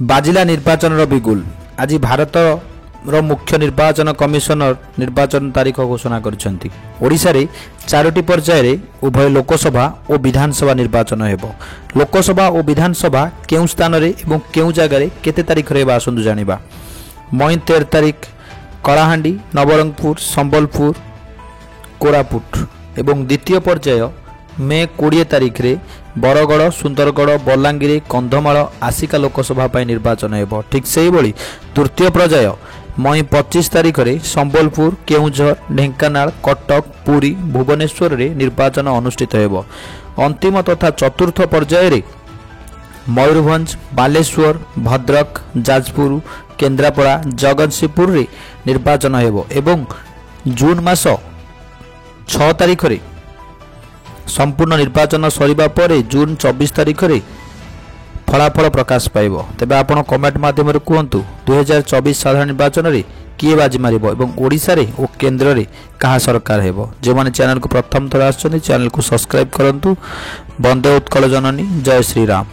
बाजिला निर्वाचन बिगुल। आज भारत मुख्य निर्वाचन कमिशनर निर्वाचन तारीख घोषणा करिसेंती। ओडिशा रे 4टी पर्याय उभय लोकसभा और विधानसभा निर्वाचन हेबो। लोकसभा और विधानसभा केउ स्थान रे एवं केउ जगह रे केते तारीख रे आसंतु जानिबा। मई 13 तारीख कलाहांडी, नवरंगपुर, संबलपुर, कोरापुट एवं द्वितीय पर्याय मे 20 तारीख रे बरगड़, सुंदरगढ़, बलांगीर, कंधमाल, आसिका लोकसभा पर निर्वाचन हेबो। ठीक से ही तृतीय पर्याय मई 25 तारीख रे संबलपुर, केउझर, ढेंकानाल, कटक, पुरी, भुवनेश्वर रे निर्वाचन अनुष्ठित हेबो। अंतिम तथा चतुर्थ पर्याय रे मयूरभंज, बालेश्वर, भद्रक, जाजपुर, केन्द्रापड़ा, जगतसिंहपुर रे निर्वाचन हेबो एवं जून मास 6 तारीख रे संपूर्ण निर्वाचन सरिबा परे जून 24 तारीख रे फलाफल प्रकाश पाइबो। तेबे आपण कमेंट माध्यम रे कहंतु 2024 साधारण निर्वाचन रे किए बाजी मारिबो एवं ओडिसा रे ओ केंद्र रे कहा सरकार हेबो। जे माने चैनल को प्रथम थर आछन चैनल को सब्सक्राइब करंतु। वंदे उत्कल जननी, जय श्री राम।